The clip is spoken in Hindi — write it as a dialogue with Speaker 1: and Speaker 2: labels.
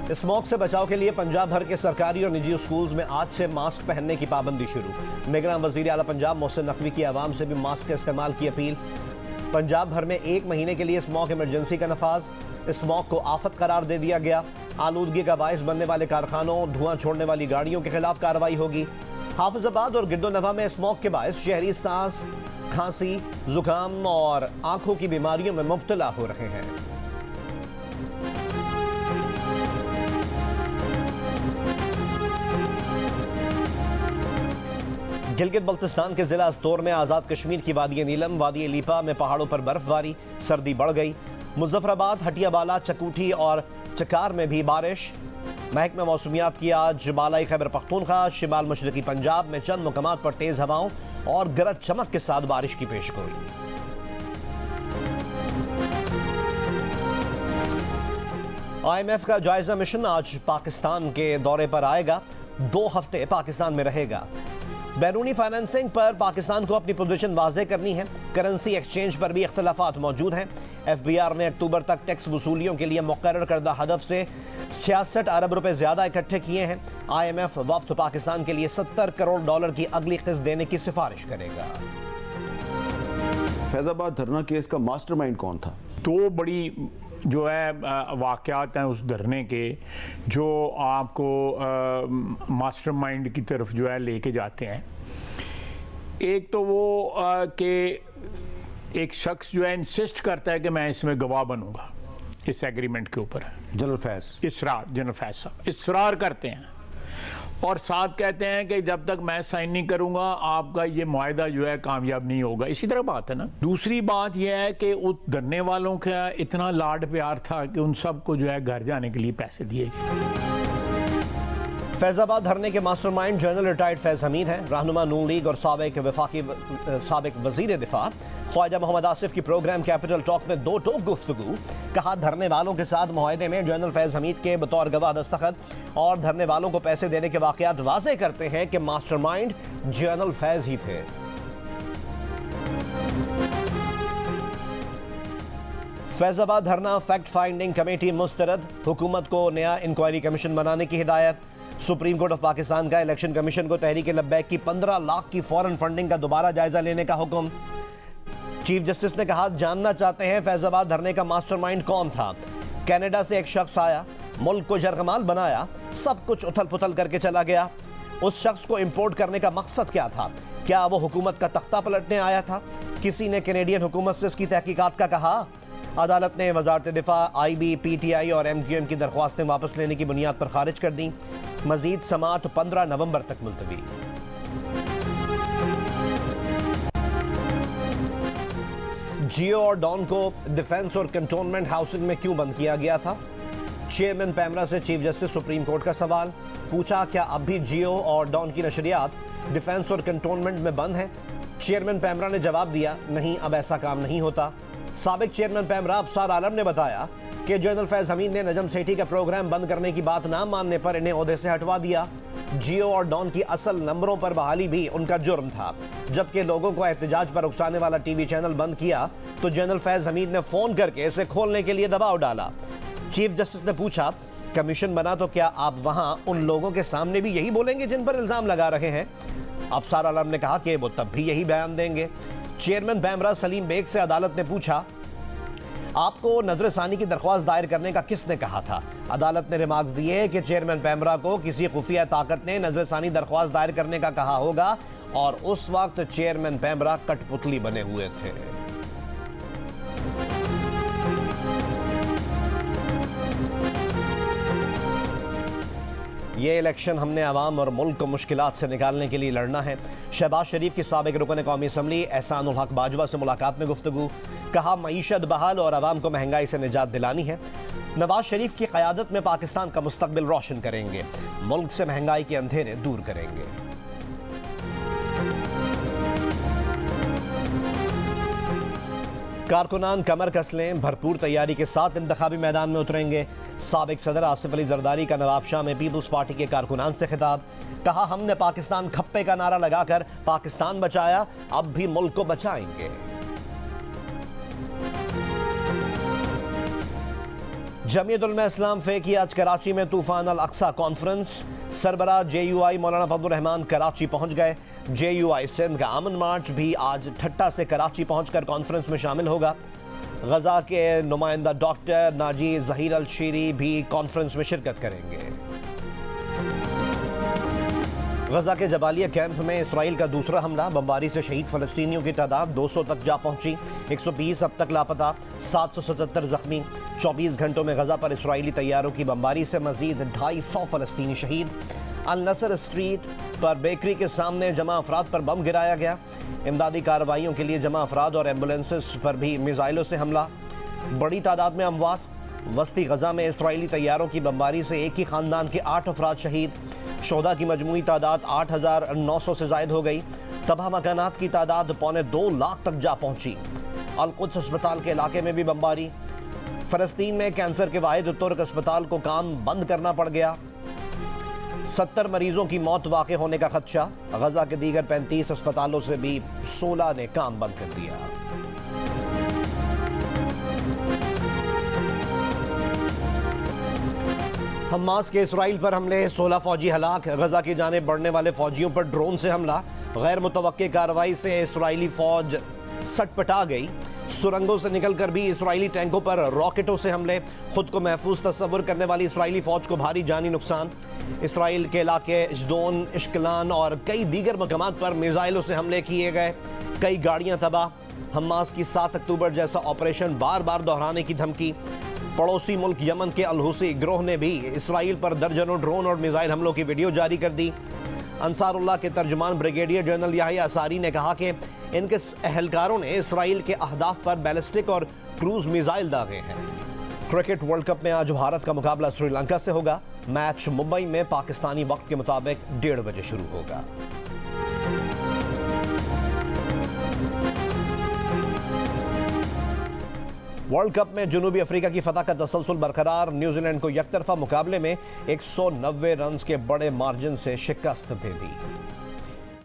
Speaker 1: स्मॉग से बचाव के लिए पंजाब भर के सरकारी और निजी स्कूल्स में आज से मास्क पहनने की पाबंदी शुरू। निगरान वजीर आला पंजाब मोहसिन नकवी की आवाम से भी मास्क के इस्तेमाल की अपील। पंजाब भर में 1 महीने के लिए स्मॉग इमरजेंसी का नफाज। स्मॉग को आफत करार दे दिया गया। आलूदगी का बायस बनने वाले कारखानों, धुआं छोड़ने वाली गाड़ियों के खिलाफ कार्रवाई होगी। हाफिजाबाद और गिरदोनवा में स्मॉग के बायस शहरी सांस, खांसी, जुकाम और आंखों की बीमारियों में मुब्तला हो रहे हैं। गिलगित बल्तिस्तान के जिला अस्तोर में आज़ाद कश्मीर की वादी नीलम, वादी लीपा में पहाड़ों पर बर्फबारी, सर्दी बढ़ गई। मुजफ्फराबाद, हटियाबाला, चकूठी और चकार में भी बारिश। महकमा मौसमियात की आज बालाई खैबर पख्तूनख्वा, शिमाल मशरकी पंजाब में चंद मुकामात पर तेज हवाओं और गरज चमक के साथ बारिश की पेशगोई। IMF का जायजा मिशन आज पाकिस्तान के दौरे पर आएगा। 2 हफ्ते पाकिस्तान में रहेगा। बैरूनी फाइनेंसिंग पर पाकिस्तान को अपनी पोजीशन वाज़ेह करनी है। करेंसी एक्सचेंज पर भी इख्तलाफात मौजूद हैं। FBI ने अक्टूबर तक टैक्स वसूलियों के लिए मुकर्रर करदा हदफ से 66 अरब रुपए ज्यादा इकट्ठे किए हैं। IMF वफ्द पाकिस्तान के लिए $70 करोड़ की अगली किस्त देने की सिफारिश करेगा।
Speaker 2: फैजाबाद धरना केस का मास्टरमाइंड कौन था?
Speaker 3: 2 बड़ी जो है वाक़यात हैं उस धरने के, जो आपको मास्टरमाइंड की तरफ जो है लेके जाते हैं। एक तो वो कि एक शख्स जो है इंसिस्ट करता है कि मैं इसमें गवाह बनूंगा, इस एग्रीमेंट के ऊपर
Speaker 2: जनरल फैज
Speaker 3: जनरल फैज साहब इसरार करते हैं और साथ कहते हैं कि जब तक मैं साइन नहीं करूंगा आपका ये मुआहदा जो है कामयाब नहीं होगा। इसी तरह बात है ना। दूसरी बात यह है कि उस धरने वालों का इतना लाड प्यार था कि उन सबको जो है घर जाने के लिए पैसे दिए गए।
Speaker 1: फैजाबाद धरने के mastermind general retired Faiz Hamid हैं। रहनुमा नून लीग और साबिक वजीर दिफा ख्वाजा मोहम्मद आसिफ की प्रोग्राम कैपिटल टॉक में 2 टोक गुफ्तगू। कहा धरने वालों के साथ मुआहदे में जनरल फैज हमीद के बतौर गवाह दस्तखत और धरने वालों को पैसे देने के वाकयात वाज़ेह करते हैं कि मास्टरमाइंड जनरल फैज ही थे। फैजाबाद धरना फैक्ट फाइंडिंग कमेटी मुस्तरद। हुकूमत को नया इंक्वायरी कमीशन बनाने की हिदायत। सुप्रीम कोर्ट ऑफ पाकिस्तान का इलेक्शन कमीशन को तहरीक लब्बैक की 15 लाख की फौरन फंडिंग का दोबारा जायजा लेने का हुक्म। चीफ जस्टिस ने कहा जानना चाहते हैं फैजाबाद धरने का मास्टरमाइंड कौन था। कनाडा से एक शख्स आया, मुल्क को जरगमाल बनाया, सब कुछ उथल पुथल करके चला गया। उस शख्स को इंपोर्ट करने का मकसद क्या था? क्या वो हुकूमत का तख्ता पलटने आया था? किसी ने कैनेडियन हुकूमत से इसकी तहकीकात का कहा। अदालत ने वजारत दिफा, IB, PTI और MQM की दरख्वास्तें वापस लेने की बुनियाद पर खारिज कर दी। मजीद समाअत 15 नवंबर तक मुलतवी। जियो और डॉन को डिफेंस और कंटोनमेंट हाउसिंग में क्यों बंद किया गया था? चेयरमैन पैमरा से चीफ जस्टिस सुप्रीम कोर्ट का सवाल। पूछा क्या अब भी जियो और डॉन की नशरियात डिफेंस और कंटोनमेंट में बंद है? चेयरमैन पैमरा ने जवाब दिया नहीं, अब ऐसा काम नहीं होता। साबिक चेयरमैन पैमरा अफसार आलम ने बताया कि जनरल फैज हमीद ने नजम सेठी का प्रोग्राम बंद करने की बात ना मानने पर इन्हें ओहदे से हटवा दिया। जियो और डॉन की असल नंबरों पर बहाली भी उनका जुर्म था। जबकि लोगों को एहतजाज पर उकसाने वाला टीवी चैनल बंद किया तो जनरल फैज हमीद ने फोन करके इसे खोलने के लिए दबाव डाला। चीफ जस्टिस ने पूछा कमीशन बना तो क्या आप वहां उन लोगों के सामने भी यही बोलेंगे जिन पर इल्जाम लगा रहे हैं? अफसार आलम ने कहा कि वो तब भी यही बयान देंगे। चेयरमैन पैमरा सलीम बेग से अदालत ने पूछा आपको नजरसानी की दरख्वास्त दायर करने का किसने कहा था? अदालत ने रिमार्क्स दिए कि चेयरमैन पैमरा को किसी खुफिया ताकत ने नजरसानी दरख्वास्त दायर करने का कहा होगा और उस वक्त चेयरमैन पैमरा कठपुतली बने हुए थे। ये इलेक्शन हमने आवाम और मुल्क को मुश्किलात से निकालने के लिए लड़ना है। शहबाज शरीफ की साबिक रुकन कौमी असम्बली एहसानुल हक बाजवा से मुलाकात में गुफ्तगू। कहा मईशत बहाल और आवाम को महंगाई से निजात दिलानी है। नवाज शरीफ की क़यादत में पाकिस्तान का मुस्तकबिल रोशन करेंगे, मुल्क से महंगाई के अंधेरे दूर करेंगे। कारकुनान कमर कस लें, भरपूर तैयारी के साथ इंतखाबी मैदान में उतरेंगे। साबिक सदर आसिफ अली जरदारी का नवाबशाह में पीपल्स पार्टी के कारकुनान से खिताब। कहा हमने पाकिस्तान खप्पे का नारा लगाकर पाकिस्तान बचाया, अब भी मुल्क को बचाएंगे। जमीयत उलमा इस्लाम फे की आज कराची में तूफान अल अक्सा कॉन्फ्रेंस। सरबराह JUI मौलाना फजलुर रहमान कराची पहुंच गए। JUI सिंध का अमन मार्च भी आज ठट्टा से कराची पहुंचकर कॉन्फ्रेंस में शामिल होगा। गजा के नुमाइंदा डॉक्टर नाजी जहीर अल शीरी भी कॉन्फ्रेंस में शिरकत करेंगे। गजा के जबालिया कैंप में इसराइल का दूसरा हमला। बमबारी से शहीद फलस्तीनियों की तादाद 200 तक जा पहुंची। 120 अब तक लापता, 777 जख्मी। 24 घंटों में गजा पर इसराइली तैयारों की बमबारी से मजीद 250 फलस्तीनी शहीद। अल नसर स्ट्रीट पर बेकरी के सामने जमा अफराद पर बम गिराया गया। इमदादी कार्रवाइयों के लिए जमा अफराद और एम्बुलेंसेस पर भी मिसाइलों से हमला। बड़ी तादाद में अमवात। वस्ती गजा में इसराइली तैयारों की बमबारी से एक ही खानदान के 8 अफराद शहीद। शोहदा की मजमूई तादाद 8,900 से जायद हो गई। तबाह मकानात की तादाद 2.25 लाख तक जा पहुंची। अल कुद्स अस्पताल के इलाके में भी बमबारी। फलस्तीन में कैंसर के वाहिद तुर्क अस्पताल को काम बंद करना पड़ गया। 70 मरीजों की मौत वाक़ होने का खदशा। गजा के दीगर 35 अस्पतालों से भी 16 ने काम बंद कर दिया। हमास के इसराइल पर हमले, 16 फौजी हलाक। गजा की जानिब बढ़ने वाले फौजियों पर ड्रोन से हमला। गैर मुतवक्के कार्रवाई से इसराइली फौज सटपटा गई। सुरंगों से निकलकर भी इसराइली टैंकों पर रॉकेटों से हमले। खुद को महफूज तस्वुर करने वाली इसराइली फौज को भारी जानी नुकसान। इसराइल के इलाके इश्दोन, इश्कलान और कई दीगर मकामात पर मिसाइलों से हमले किए गए। कई गाड़ियां तबाह। हमास की 7 अक्टूबर जैसा ऑपरेशन बार बार दोहराने की धमकी। पड़ोसी मुल्क यमन के अल हुसी गिरोह ने भी इसराइल पर दर्जनों ड्रोन और मिसाइल हमलों की वीडियो जारी कर दी। अंसारुल्लाह के तर्जुमान ब्रिगेडियर जनरल याहिया अंसारी ने कहा कि इनके एहलकारों ने इसराइल के अहदाफ पर बैलिस्टिक और क्रूज मिसाइल दागे हैं। क्रिकेट वर्ल्ड कप में आज भारत का मुकाबला श्रीलंका से होगा। मैच मुंबई में पाकिस्तानी वक्त के मुताबिक 1:30 बजे शुरू होगा। वर्ल्ड कप में जनूबी अफ्रीका की फतह का तसलसल बरकरार। न्यूजीलैंड को यकतरफा मुकाबले में 190 रन के बड़े मार्जिन से शिकस्त दे दी।